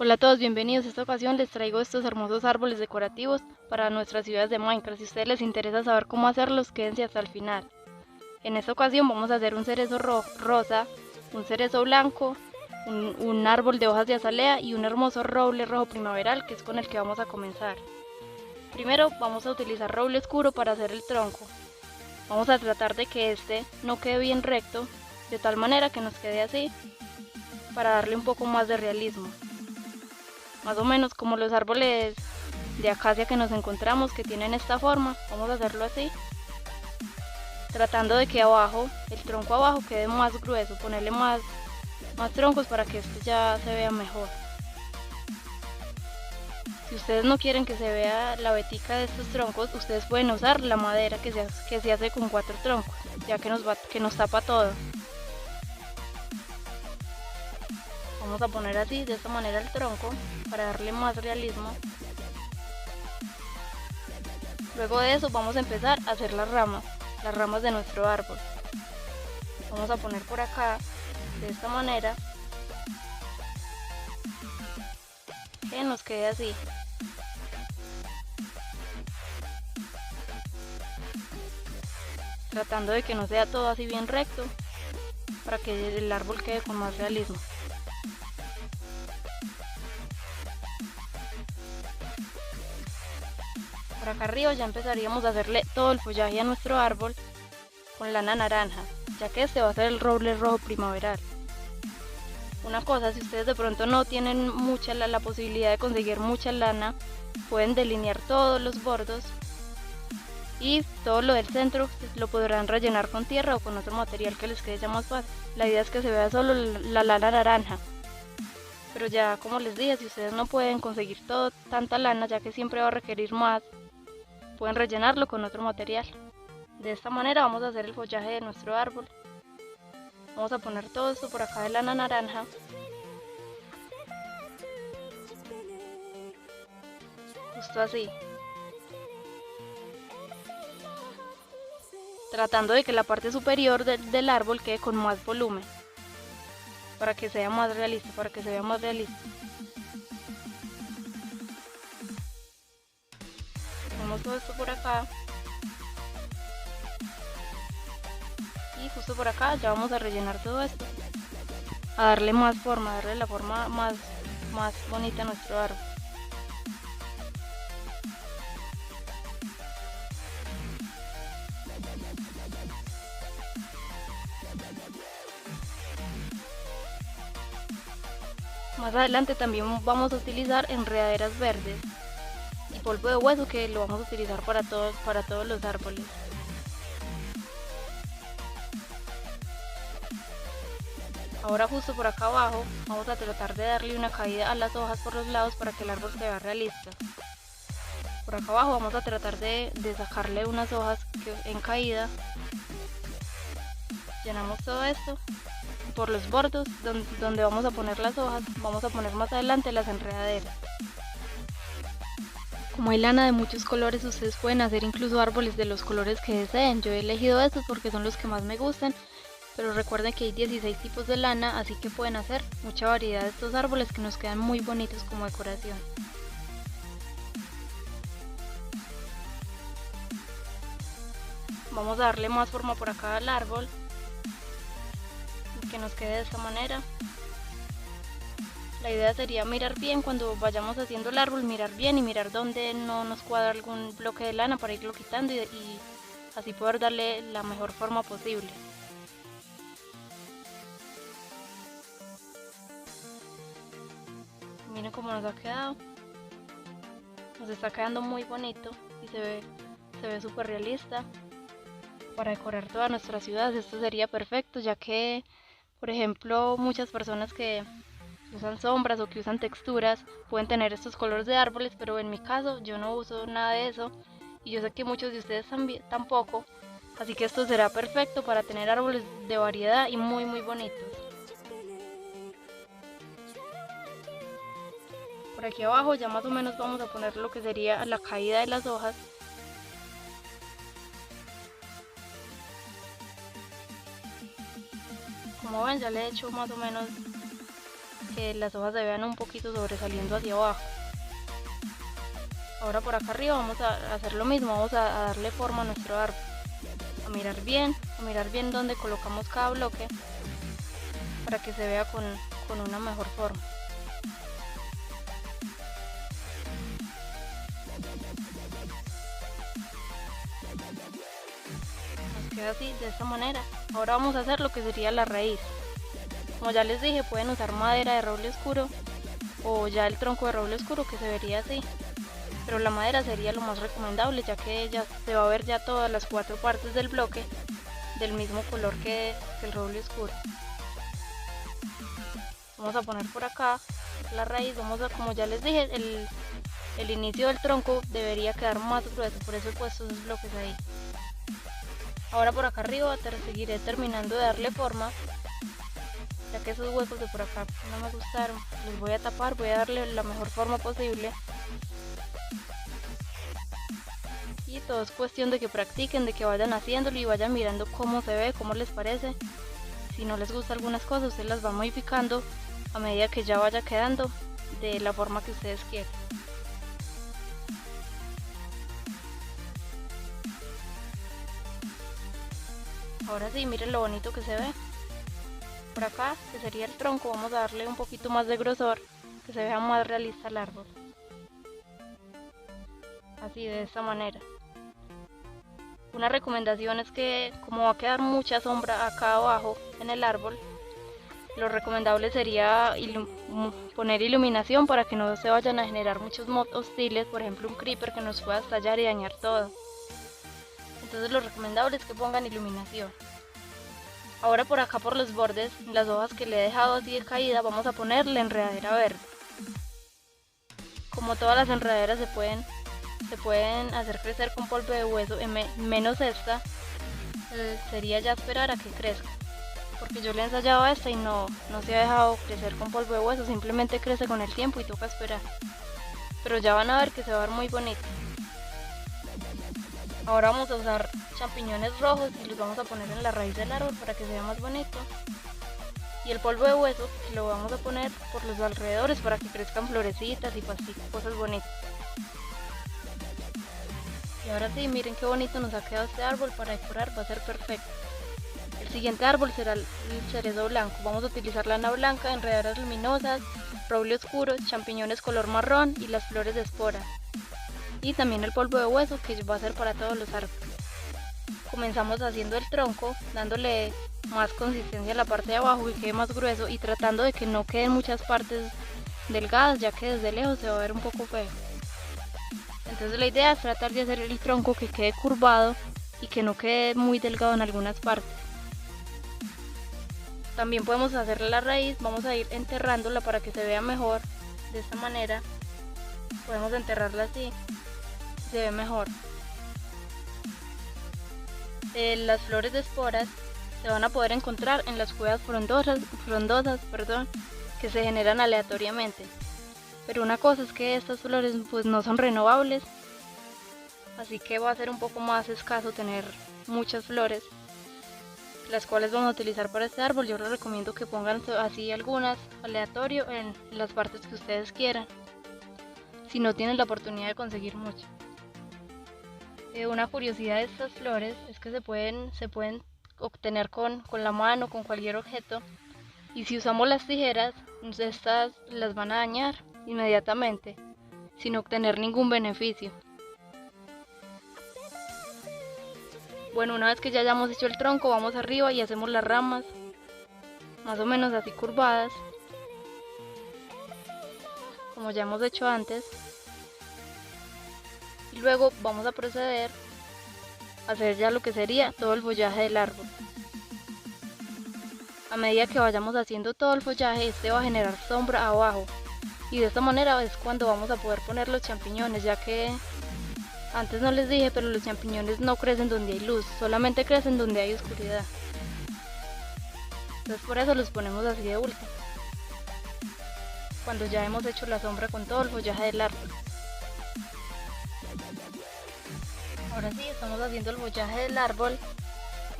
Hola a todos, bienvenidos. Esta ocasión les traigo estos hermosos árboles decorativos para nuestras ciudades de Minecraft. Si a ustedes les interesa saber cómo hacerlos, quédense hasta el final. En esta ocasión vamos a hacer un cerezo rosa, un cerezo blanco, un árbol de hojas de azalea y un hermoso roble rojo primaveral, que es con el que vamos a comenzar. Primero vamos a utilizar roble oscuro para hacer el tronco. Vamos a tratar de que este no quede bien recto, de tal manera que nos quede así, para darle un poco más de realismo. Más o menos como los árboles de acacia que nos encontramos, que tienen esta forma. Vamos a hacerlo así, tratando de que abajo, el tronco abajo quede más grueso, ponerle más troncos para que este ya se vea mejor. Si ustedes no quieren que se vea la vetica de estos troncos, ustedes pueden usar la madera que se hace con 4 troncos, ya que nos tapa todo. Vamos a poner así, de esta manera, el tronco para darle más realismo. Luego de eso vamos a empezar a hacer las ramas de nuestro árbol. Vamos a poner por acá, de esta manera, que nos quede así. Tratando de que no sea todo así bien recto, para que el árbol quede con más realismo. Por acá arriba ya empezaríamos a hacerle todo el follaje a nuestro árbol con lana naranja, ya que este va a ser el roble rojo primaveral. Una cosa, si ustedes de pronto no tienen la posibilidad de conseguir mucha lana, pueden delinear todos los bordos y todo lo del centro lo podrán rellenar con tierra o con otro material que les quede ya más fácil. La idea es que se vea solo la lana naranja. Pero ya, como les dije, si ustedes no pueden conseguir tanta lana, ya que siempre va a requerir más, pueden rellenarlo con otro material. De esta manera vamos a hacer el follaje de nuestro árbol. Vamos a poner todo esto por acá de lana naranja. Justo así. Tratando de que la parte superior del árbol quede con más volumen. Para que sea más realista, Ponemos todo esto por acá. Y justo por acá ya vamos a rellenar todo esto. A darle más forma, a darle la forma más bonita a nuestro árbol. Más adelante también vamos a utilizar enredaderas verdes y polvo de hueso, que lo vamos a utilizar para todos los árboles. Ahora justo por acá abajo vamos a tratar de darle una caída a las hojas por los lados para que el árbol se vea realista. Por acá abajo vamos a tratar de sacarle unas hojas en caída. Llenamos todo esto. Por los bordos donde vamos a poner las hojas, vamos a poner más adelante las enredaderas. Como hay lana de muchos colores, ustedes pueden hacer incluso árboles de los colores que deseen. Yo he elegido estos porque son los que más me gustan, pero recuerden que hay 16 tipos de lana, así que pueden hacer mucha variedad de estos árboles que nos quedan muy bonitos como decoración. Vamos a darle más forma por acá al árbol, que nos quede de esta manera. La idea sería mirar bien cuando vayamos haciendo el árbol, mirar bien y mirar dónde no nos cuadra algún bloque de lana para irlo quitando y así poder darle la mejor forma posible. Miren cómo nos ha quedado. Nos está quedando muy bonito y se ve súper realista. Para decorar toda nuestra ciudad esto sería perfecto, ya que, por ejemplo, muchas personas que usan sombras o que usan texturas pueden tener estos colores de árboles, pero en mi caso yo no uso nada de eso y yo sé que muchos de ustedes tampoco, así que esto será perfecto para tener árboles de variedad y muy bonitos. Por aquí abajo ya más o menos vamos a poner lo que sería la caída de las hojas. Como ven, ya le he hecho más o menos que las hojas se vean un poquito sobresaliendo hacia abajo. Ahora por acá arriba vamos a hacer lo mismo, vamos a darle forma a nuestro árbol, a mirar bien dónde colocamos cada bloque para que se vea con una mejor forma. Nos queda así, de esta manera. Ahora vamos a hacer lo que sería la raíz. Como ya les dije, pueden usar madera de roble oscuro o ya el tronco de roble oscuro, que se vería así, pero la madera sería lo más recomendable, ya que ya se va a ver ya todas las 4 partes del bloque del mismo color que el roble oscuro. Vamos a poner por acá la raíz, como ya les dije, el inicio del tronco debería quedar más grueso, por eso he puesto esos bloques ahí. Ahora por acá arriba seguiré terminando de darle forma, ya que esos huecos de por acá no me gustaron. Los voy a tapar, voy a darle la mejor forma posible. Y todo es cuestión de que practiquen, de que vayan haciéndolo y vayan mirando cómo se ve, cómo les parece. Si no les gusta algunas cosas, ustedes las van modificando a medida que ya vaya quedando de la forma que ustedes quieren. Ahora sí, miren lo bonito que se ve. Por acá, que sería el tronco, vamos a darle un poquito más de grosor, que se vea más realista el árbol. Así, de esta manera. Una recomendación es que, como va a quedar mucha sombra acá abajo en el árbol, lo recomendable sería poner iluminación para que no se vayan a generar muchos mobs hostiles, por ejemplo un creeper que nos pueda estallar y dañar todo. Entonces lo recomendable es que pongan iluminación. Ahora por acá por los bordes, las hojas que le he dejado así de caída, vamos a poner la enredadera verde. Como todas las enredaderas se pueden hacer crecer con polvo de hueso, menos esta, sería ya esperar a que crezca. Porque yo le he ensayado a esta y no se ha dejado crecer con polvo de hueso, simplemente crece con el tiempo y toca esperar. Pero ya van a ver que se va a ver muy bonito. Ahora vamos a usar champiñones rojos y los vamos a poner en la raíz del árbol para que se vea más bonito. Y el polvo de hueso que lo vamos a poner por los alrededores para que crezcan florecitas y cosas bonitas. Y ahora sí, miren qué bonito nos ha quedado este árbol. Para decorar va a ser perfecto. El siguiente árbol será el cerezo blanco. Vamos a utilizar lana blanca, enredaderas luminosas, roble oscuro, champiñones color marrón y las flores de espora. Y también el polvo de hueso, que va a ser para todos los árboles. Comenzamos haciendo el tronco, dándole más consistencia a la parte de abajo y quede más grueso, y tratando de que no queden muchas partes delgadas, ya que desde lejos se va a ver un poco feo. Entonces la idea es tratar de hacer el tronco que quede curvado y que no quede muy delgado en algunas partes. También podemos hacer la raíz, vamos a ir enterrándola para que se vea mejor. De esta manera podemos enterrarla así, se ve mejor. Las flores de esporas se van a poder encontrar en las cuevas frondosas, que se generan aleatoriamente. Pero una cosa es que estas flores pues no son renovables, así que va a ser un poco más escaso tener muchas flores, las cuales vamos a utilizar para este árbol. Yo les recomiendo que pongan así algunas aleatorio en las partes que ustedes quieran, si no tienen la oportunidad de conseguir mucho. Una curiosidad de estas flores es que se pueden obtener con la mano, con cualquier objeto, y si usamos las tijeras, estas las van a dañar inmediatamente, sin obtener ningún beneficio. Bueno, una vez que ya hayamos hecho el tronco, vamos arriba y hacemos las ramas, más o menos así curvadas, como ya hemos hecho antes. Y luego vamos a proceder a hacer ya lo que sería todo el follaje del árbol. A medida que vayamos haciendo todo el follaje, este va a generar sombra abajo, y de esta manera es cuando vamos a poder poner los champiñones, ya que antes no les dije, pero los champiñones no crecen donde hay luz, solamente crecen donde hay oscuridad. Entonces por eso los ponemos así de último, cuando ya hemos hecho la sombra con todo el follaje del árbol. Ahora sí, estamos haciendo el follaje del árbol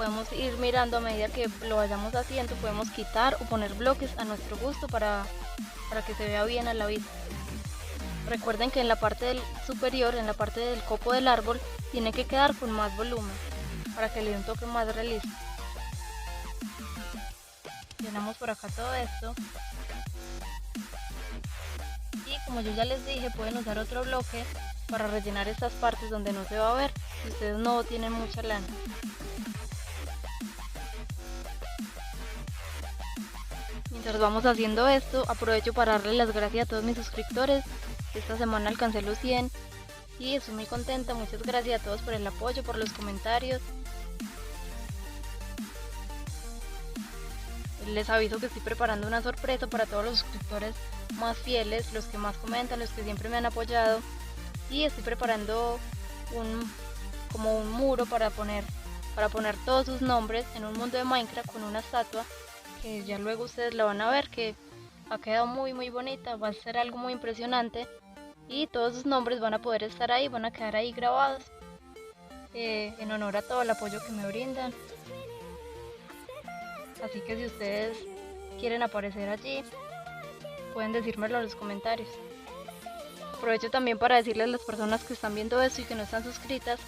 podemos ir mirando a medida que lo vayamos haciendo, podemos quitar o poner bloques a nuestro gusto para que se vea bien a la vista. Recuerden que en la parte superior, en la parte del copo del árbol, tiene que quedar con más volumen para que le dé un toque más realista. Llenamos por acá todo esto. Y como yo ya les dije, pueden usar otro bloque para rellenar estas partes donde no se va a ver si ustedes no tienen mucha lana. Mientras vamos haciendo esto, aprovecho para darle las gracias a todos mis suscriptores. Esta semana alcancé los 100 y estoy muy contenta. Muchas gracias a todos por el apoyo, por los comentarios. Les aviso que estoy preparando una sorpresa para todos los suscriptores más fieles, los que más comentan, los que siempre me han apoyado. Y estoy preparando como un muro para poner todos sus nombres en un mundo de Minecraft con una estatua que ya luego ustedes la van a ver, que ha quedado muy bonita, va a ser algo muy impresionante y todos sus nombres van a poder estar ahí, van a quedar ahí grabados en honor a todo el apoyo que me brindan. Así que si ustedes quieren aparecer allí, pueden decírmelo en los comentarios. Aprovecho también para decirles a las personas que están viendo esto y que no están suscritas,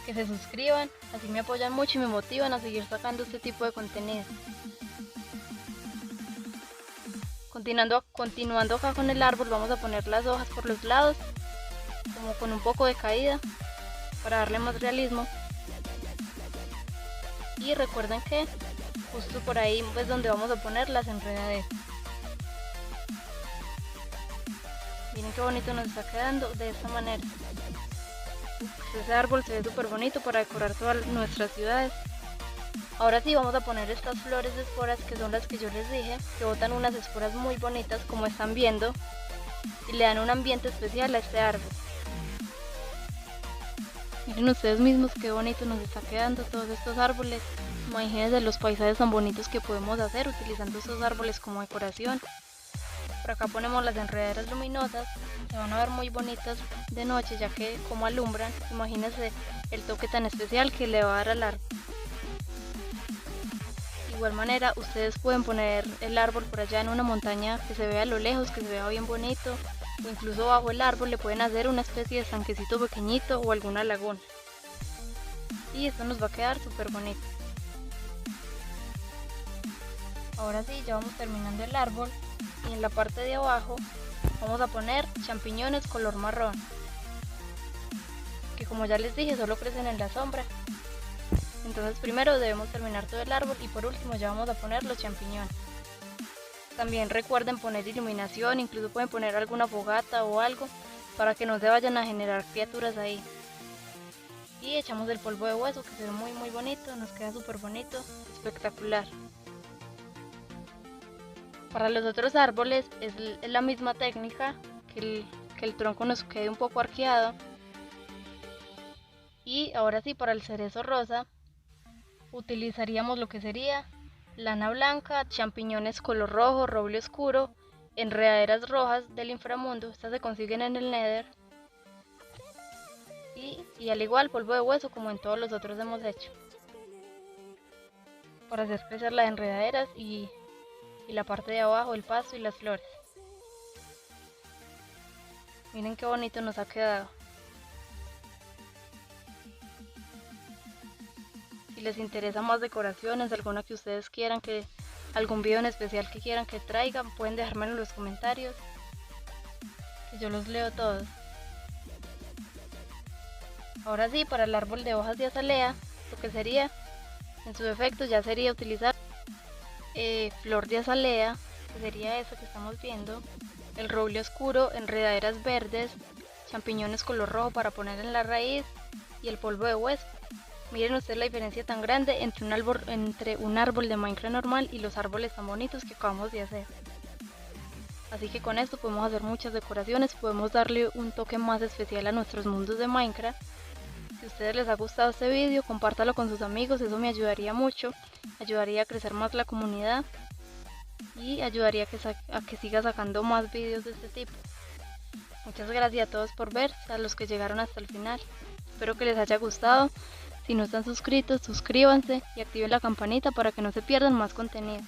que se suscriban, así me apoyan mucho y me motivan a seguir sacando este tipo de contenido. Continuando acá con el árbol, vamos a poner las hojas por los lados, como con un poco de caída, para darle más realismo. Y recuerden que justo por ahí es donde vamos a poner las enredaderas. Miren qué bonito nos está quedando de esta manera. Este árbol se ve súper bonito para decorar todas nuestras ciudades. Ahora sí vamos a poner estas flores de esporas, que son las que yo les dije, que botan unas esporas muy bonitas como están viendo y le dan un ambiente especial a este árbol. Miren ustedes mismos qué bonito nos está quedando todos estos árboles. Imagínense los paisajes tan bonitos que podemos hacer utilizando estos árboles como decoración. Por acá ponemos las enredaderas luminosas, se van a ver muy bonitas de noche ya que como alumbran. Imagínense el toque tan especial que le va a dar al árbol. De igual manera ustedes pueden poner el árbol por allá en una montaña que se vea a lo lejos, que se vea bien bonito, o incluso bajo el árbol le pueden hacer una especie de estanquecito pequeñito o alguna laguna. Y esto nos va a quedar súper bonito. Ahora sí, ya vamos terminando el árbol y en la parte de abajo vamos a poner champiñones color marrón, que como ya les dije solo crecen en la sombra. Entonces primero debemos terminar todo el árbol y por último ya vamos a poner los champiñones. También recuerden poner iluminación, incluso pueden poner alguna fogata o algo para que no se vayan a generar criaturas ahí. Y echamos el polvo de hueso que se ve muy bonito, nos queda súper bonito, espectacular. Para los otros árboles es la misma técnica, que el tronco nos quede un poco arqueado. Y ahora sí, para el cerezo rosa utilizaríamos lo que sería lana blanca, champiñones color rojo, roble oscuro, enredaderas rojas del inframundo, estas se consiguen en el Nether, y al igual polvo de hueso como en todos los otros hemos hecho, para hacer crecer las enredaderas y la parte de abajo, el pasto y las flores. Miren qué bonito nos ha quedado. Si les interesa más decoraciones, alguna que ustedes quieran, algún video en especial que quieran que traigan, pueden dejármelo en los comentarios, que yo los leo todos. Ahora sí, para el árbol de hojas de azalea, lo que sería, en su defecto, ya sería utilizar flor de azalea, que sería esa que estamos viendo, el roble oscuro, enredaderas verdes, champiñones color rojo para poner en la raíz y el polvo de hueso. Miren ustedes la diferencia tan grande entre un árbol de Minecraft normal y los árboles tan bonitos que acabamos de hacer. Así que con esto podemos hacer muchas decoraciones, podemos darle un toque más especial a nuestros mundos de Minecraft. Si a ustedes les ha gustado este vídeo, compártalo con sus amigos, eso me ayudaría mucho, ayudaría a crecer más la comunidad y ayudaría a que siga sacando más vídeos de este tipo. Muchas gracias a todos por ver, a los que llegaron hasta el final. Espero que les haya gustado. Si no están suscritos, suscríbanse y activen la campanita para que no se pierdan más contenido.